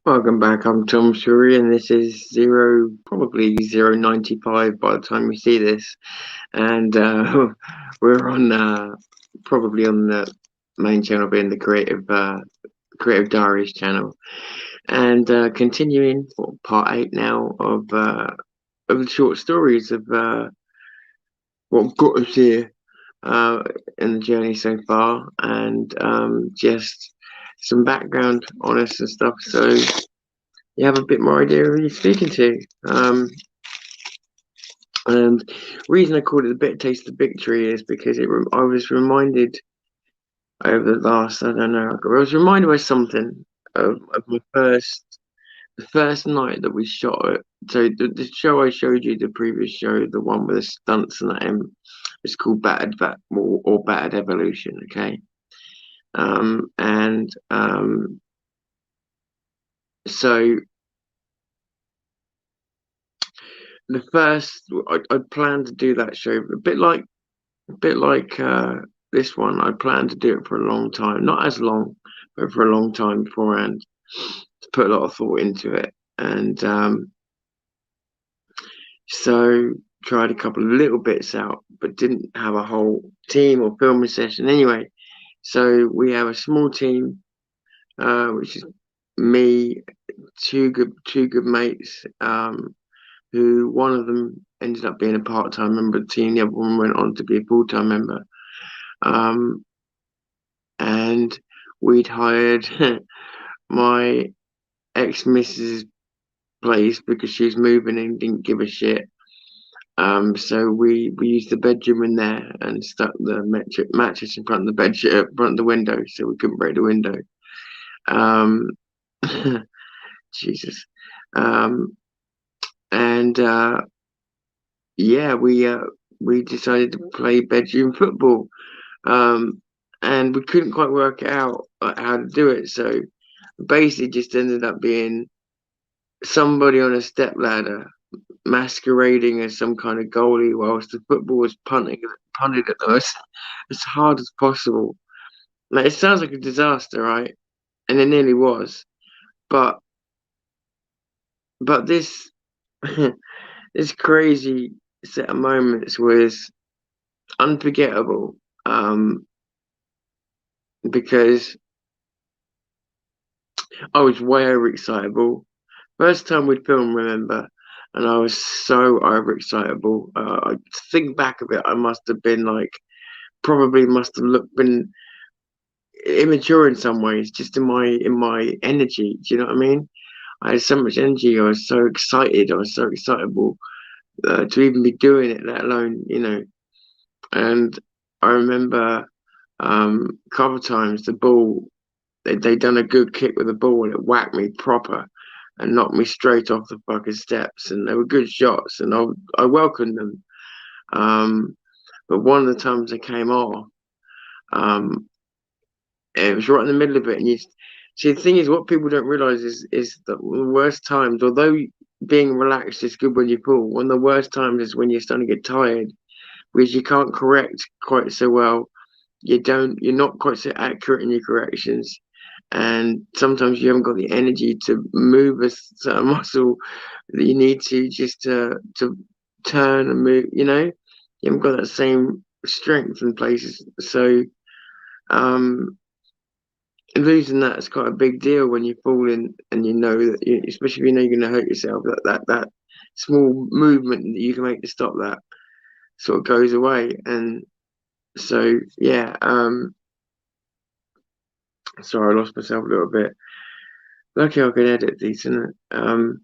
Welcome back. I'm Tom Shuri, and this is probably 095 by the time you see this. And we're on probably on the main channel, being the Creative Diaries channel, and continuing for part 8 now of the short stories of what got us here in the journey so far, and just some background on us and stuff, so you have a bit more idea who you're speaking to. And reason I called it a bit taste of victory is because I was reminded over the last, I don't know, I was reminded by something of the first night that we shot it. So the show I showed you, the previous show, the one with the stunts and that, it's called Battered or Battered Evolution, okay? So the first, I planned to do that show a bit like this one. I planned to do it for a long time, not as long, but for a long time beforehand, to put a lot of thought into it. And so tried a couple of little bits out, but didn't have a whole team or filming session anyway. So we have a small team, which is me, two good mates, who one of them ended up being a part-time member of the team, the other one went on to be a full-time member. And we'd hired my ex-missus' place because she was moving and didn't give a shit. So we used the bedroom in there and stuck the mattress in front of the front of the window, so we couldn't break the window. Jesus. And yeah, we decided to play bedroom football, and we couldn't quite work out how to do it. So basically, just ended up being somebody on a step ladder masquerading as some kind of goalie, whilst the football was punted at us as hard as possible. Like, it sounds like a disaster, right? And it nearly was, but this this crazy set of moments was unforgettable, because I was way overexcitable. First time we'd film, remember, and I was so overexcitable. I think back of it, I must have been like, probably must have been immature in some ways, just in my energy. Do you know what I mean? I had so much energy. I was so excited. I was so excitable to even be doing it, let alone, And I remember a couple of times the ball, they done a good kick with the ball and it whacked me proper and knocked me straight off the fucking steps. And they were good shots, and I welcomed them. But one of the times they came off, it was right in the middle of it, and you see, the thing is, what people don't realize is that the worst times, although being relaxed is good when you pull, one of the worst times is when you're starting to get tired, because you can't correct quite so well. You're not quite so accurate in your corrections, and sometimes you haven't got the energy to move a certain muscle that you need to, just to turn and move. You haven't got that same strength in places. So losing that is quite a big deal when you fall in and you know that, especially if you know you're going to hurt yourself, that small movement that you can make to stop that sort of goes away. And so, yeah, sorry, I lost myself a little bit. Lucky I can edit these, isn't it?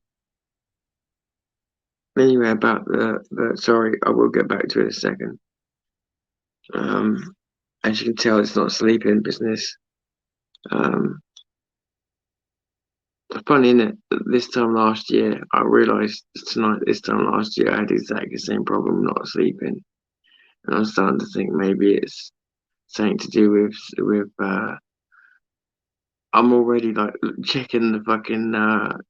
Anyway, about the sorry, I will get back to it in a second. As you can tell, it's not sleeping business. Um, Funny, isn't it? This time last year, I realised tonight. This time last year, I had exactly the same problem, not sleeping, and I'm starting to think maybe it's something to do with. I'm already like checking the fucking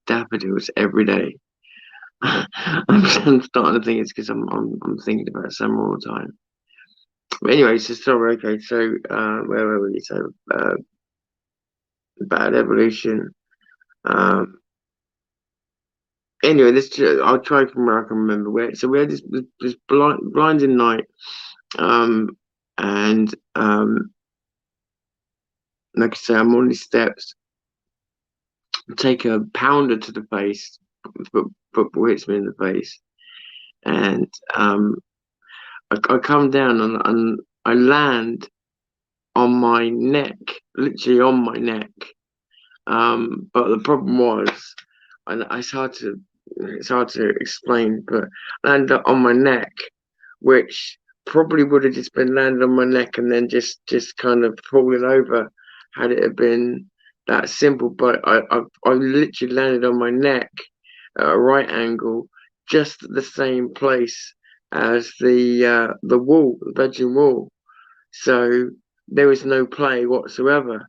daffodils every day. I'm starting to think it's because I'm thinking about summer all the time. But anyway, so sorry. Okay, so where were we? So bad evolution. Um, anyway, this I'll try from where I can remember. Where so we had this blinding night, um, and like I say, I'm on these steps. Take a pounder to the face. Football hits me in the face, and I come down and I land on my neck, literally on my neck. But the problem was, and it's hard to explain, but I landed on my neck, which probably would have just been landed on my neck and then just kind of falling over had it have been that simple. But I literally landed on my neck at a right angle, just at the same place as the wall, the bedroom wall. So there was no play whatsoever.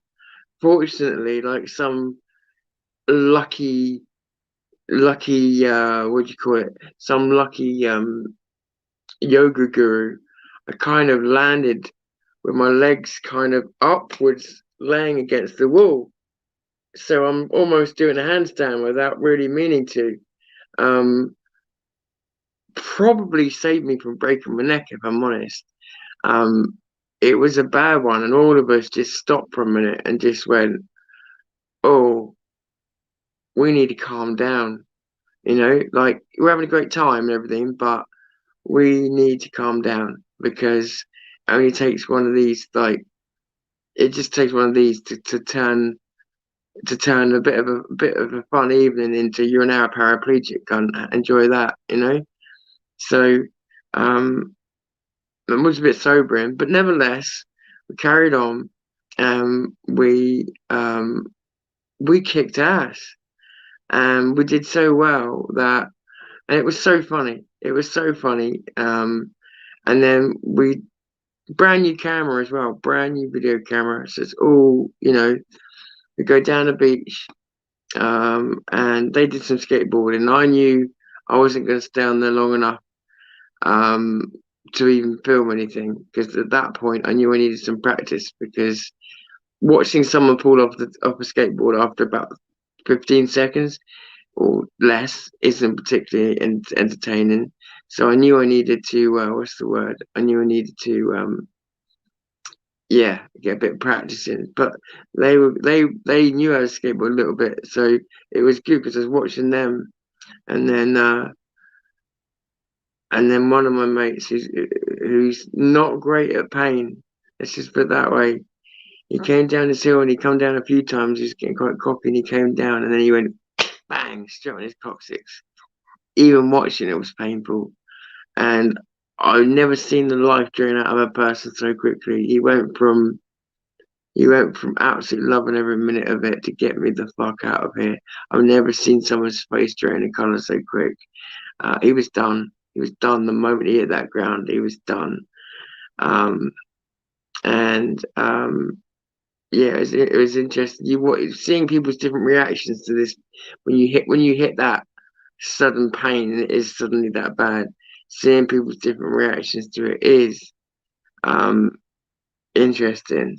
Fortunately, like some lucky what do you call it? Some lucky yoga guru. I kind of landed with my legs kind of upwards, laying against the wall. So I'm almost doing a handstand without really meaning to. Um, Probably saved me from breaking my neck, if I'm honest. Um, it was a bad one, and all of us just stopped for a minute and just went, "Oh, we need to calm down." Like we're having a great time and everything, but we need to calm down because it only takes one of these, like it just takes one of these to turn a bit of a fun evening into you're now a paraplegic, and enjoy that. So um it was a bit sobering, but nevertheless we carried on. um we um we kicked ass, and we did so well that, and it was so funny. It was so funny. And then we brand new camera as well, brand new video camera. So it's all, we go down the beach, and they did some skateboarding. I knew I wasn't going to stay on there long enough um, to even film anything because at that point I knew I needed some practice because watching someone fall off a skateboard after about 15 seconds or less isn't particularly entertaining. So I knew I needed to what's the word? I knew I needed to yeah, get a bit of practice in. But they knew how to skateboard a little bit, so it was good because I was watching them, and then one of my mates who's not great at pain. Let's just put it that way. He came down this hill and he come down a few times. He was getting quite cocky and he came down and then he went bang straight on his coccyx. Even watching it was painful, and I've never seen the life drain out of a person so quickly. He went from absolutely loving every minute of it to get me the fuck out of here. I've never seen someone's face drain in colour so quick. He was done. He was done the moment he hit that ground. He was done. Um, and yeah, it was interesting. Seeing people's different reactions to this when you hit that sudden pain and it is suddenly that bad. Seeing people's different reactions to it is um, interesting,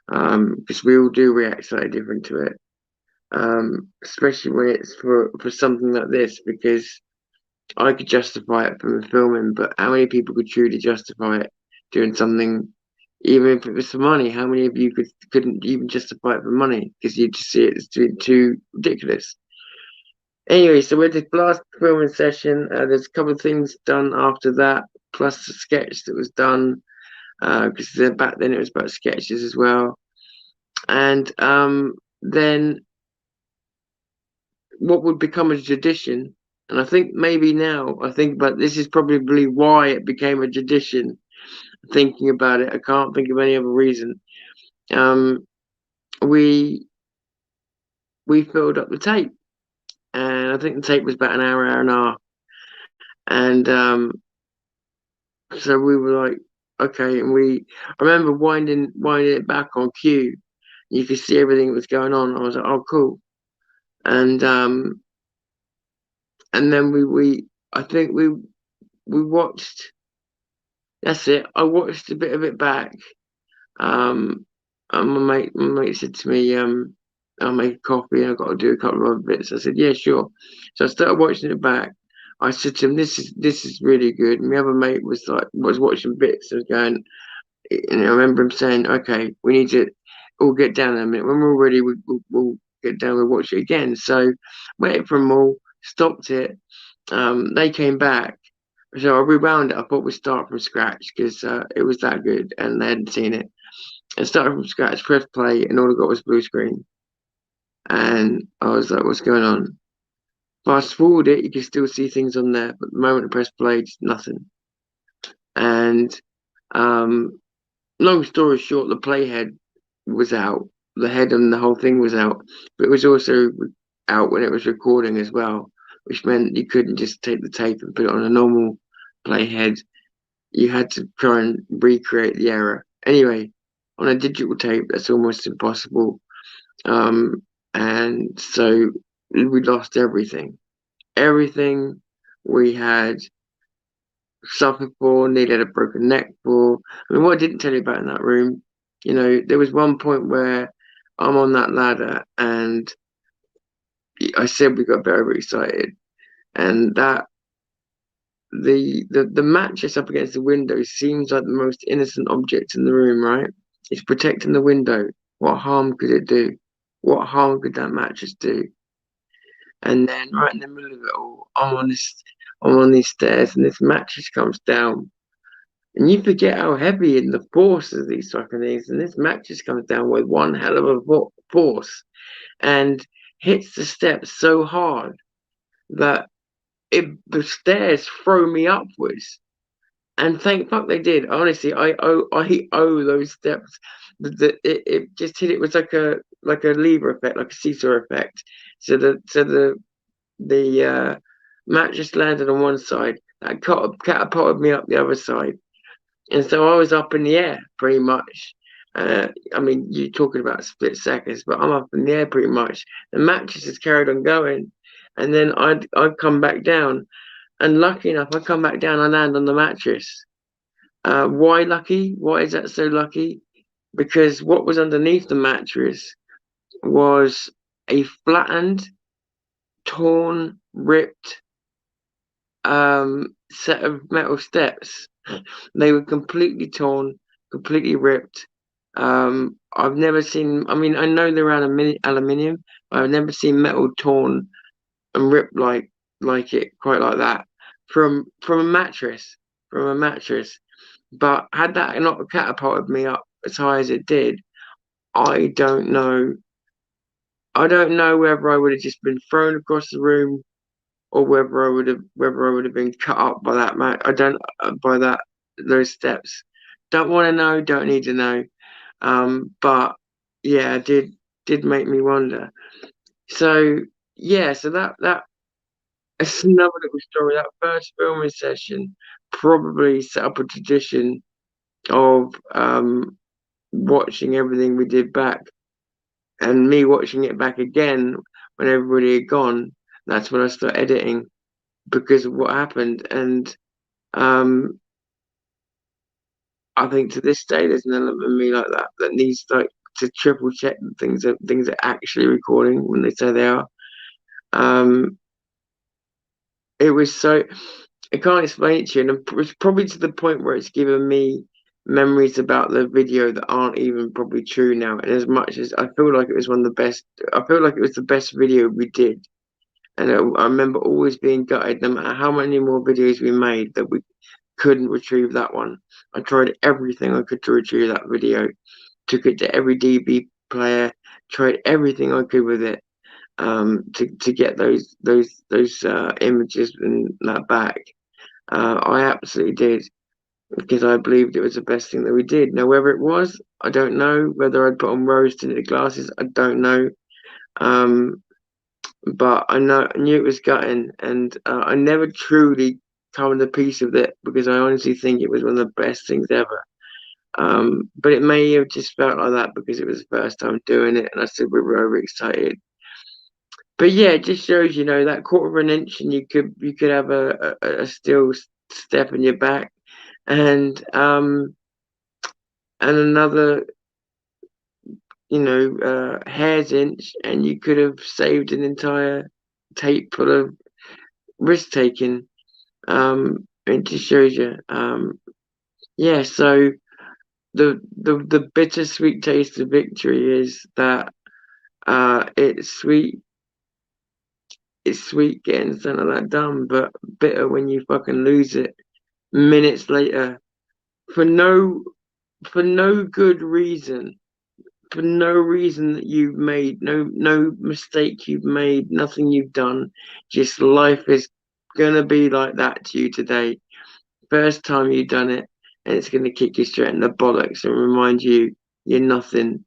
because we all do react slightly different to it, especially when it's for something like this. Because I could justify it from the filming, but how many people could truly justify it doing something Even if it was for money, how many of you couldn't even justify it for money because you just see it as too ridiculous? Anyway, so we had this last filming session. There's a couple of things done after that, plus the sketch that was done because back then it was about sketches as well. And then what would become a tradition, and I think maybe now I think, but this is probably why it became a tradition. Thinking about it, I can't think of any other reason. Um, we we filled up the tape, and I think the tape was about an hour, hour and a half, and so we were like, okay, and I remember winding it back on cue. You could see everything that was going on. I was like, oh, cool, and then I think we watched. That's it. I watched a bit of it back. And my mate said to me, I'll make a coffee and I've got to do a couple of other bits. I said, yeah, sure. So I started watching it back. I said to him, this is really good. And my other mate was watching bits and was going, and I remember him saying, okay, we need to all get down in a minute. When we're ready, we'll get down, we'll watch it again. So waited for them all, stopped it. They came back. So I rewound it. I thought we'd start from scratch because it was that good and they hadn't seen it. And started from scratch, pressed play, and all I got was blue screen. And I was like, what's going on? Fast forward it, you can still see things on there, but the moment I press play, just nothing. And um, long story short, the playhead was out. The head and the whole thing was out, but it was also out when it was recording as well, which meant you couldn't just take the tape and put it on a normal playhead. You had to try and recreate the error. Anyway, on a digital tape, that's almost impossible. And so we lost everything. Everything we had suffered for, needed a broken neck for. I mean, what I didn't tell you about in that room, there was one point where I'm on that ladder and I said we got very excited, and that the mattress up against the window seems like the most innocent object in the room, right? It's protecting the window. What harm could it do? What harm could that mattress do? And then right in the middle of it all, I'm on these stairs, and this mattress comes down, and you forget how heavy and the force of these fucking things, and this mattress comes down with one hell of a force, and hits the steps so hard that the stairs throw me upwards. And thank fuck they did. Honestly, I owe those steps. It just hit. It was like a lever effect, like a seesaw effect. So the mattress landed on one side, that catapulted me up the other side, and so I was up in the air pretty much. I mean, you're talking about split seconds, but I'm up in the air pretty much. The mattress has carried on going, and then I'd come back down, and lucky enough, I come back down, I land on the mattress. Why lucky? Why is that so lucky? Because what was underneath the mattress was a flattened, torn, ripped set of metal steps. They were completely torn, completely ripped. I've never seen. I mean, I know they're aluminium, but I've never seen metal torn and ripped like it quite like that from a mattress. From a mattress. But had that not catapulted me up as high as it did, I don't know. I don't know whether I would have just been thrown across the room or whether I would have been cut up by that match. I don't by that those steps. Don't want to know. Don't need to know. But yeah, it did make me wonder. So yeah, so that it's another little story. That first filming session probably set up a tradition of watching everything we did back, and me watching it back again when everybody had gone. That's when I started editing because of what happened. And um, I think to this day, there's an element of me like that needs like to triple check things are actually recording when they say they are. Um, it was so I can't explain it to you, and it's probably to the point where it's given me memories about the video that aren't even probably true now. And as much as I feel like it was one of the best, I feel like it was the best video we did. And I remember always being gutted, no matter how many more videos we made, that we couldn't retrieve that one. I tried everything I could to retrieve that video. Took it to every DB player, tried everything I could with it, to get those images and that back. I absolutely did, because I believed it was the best thing that we did. Now, whether it was, I don't know. Whether I'd put on rose tinted glasses, I don't know. Um, but I knew it was gutting, and I never truly come to peace with it, because I honestly think it was one of the best things ever. But it may have just felt like that because it was the first time doing it, and I said we were overexcited. But yeah, it just shows, that quarter of an inch, and you could have a still step in your back, and another, hair's inch, and you could have saved an entire tape full of risk taking. It just shows you. Yeah. So the bittersweet taste of victory is that it's sweet. It's sweet getting something like that done, but bitter when you fucking lose it minutes later for no for no good reason. For no reason that you've made, no mistake you've made, nothing you've done. Just life is gonna be like that to you today. First time you've done it, and it's gonna kick you straight in the bollocks and remind you you're nothing.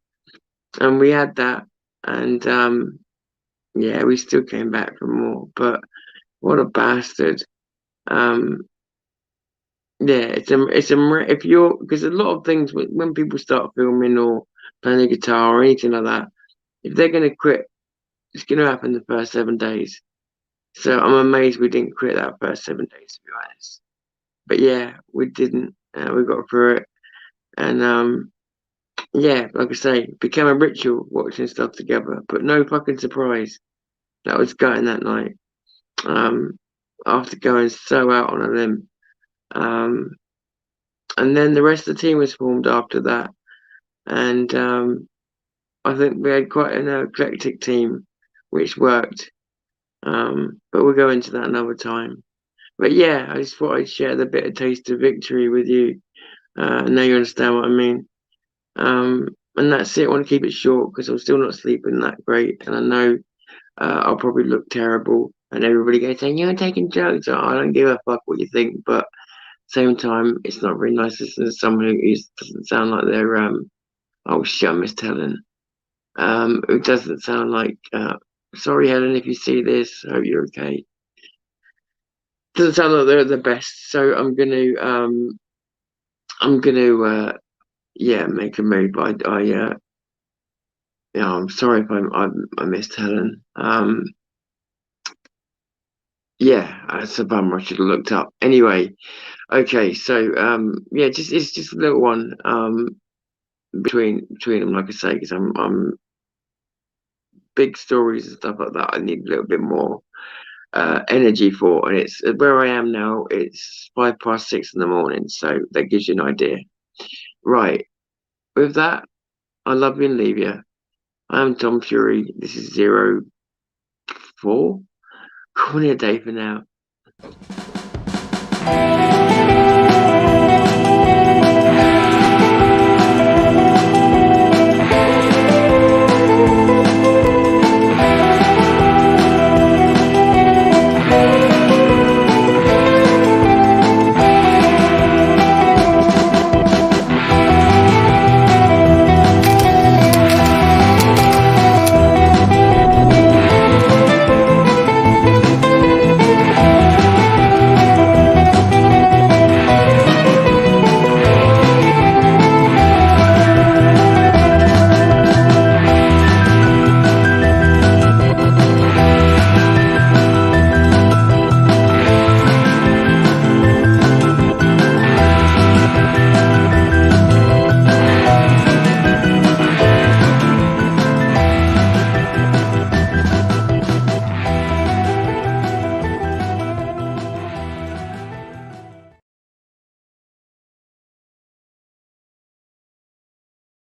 And we had that, and yeah, we still came back for more. But what a bastard. Um, yeah, if you're, because a lot of things when people start filming or playing the guitar or anything like that, if they're gonna quit, it's gonna happen the first 7 days. So I'm amazed we didn't quit that first 7 days, to be honest. But yeah, we didn't. We got through it, and yeah, like I say, became a ritual watching stuff together. But no fucking surprise, that was gutting that night. Um, After going so out on a limb, um, and then the rest of the team was formed after that, and I think we had quite an eclectic team, which worked. But we'll go into that another time. But yeah, I just thought I'd share the bitter taste of victory with you. Now you understand what I mean. And that's it. I want to keep it short because I'm still not sleeping that great, and I know I'll probably look terrible. And everybody goes saying you're taking jokes. I don't give a fuck what you think, but same time, it's not very nice listening to someone who doesn't sound like they're oh shit, I missed Helen. It doesn't sound like sorry Helen if you see this, I hope you're okay. Doesn't sound like they're the best, so I'm gonna yeah, make a move. Yeah, I'm sorry if I missed Helen. Yeah, that's a bummer. I should have looked up. Anyway, okay, so yeah, it's just a little one between them, like I say, because I'm big stories and stuff like that. I need a little bit more energy for, and it's where I am now. It's 6:05 in the morning, so that gives you an idea. Right. With that, I love you and leave you. I am Tom Fury. This is 04. Call me a day for now.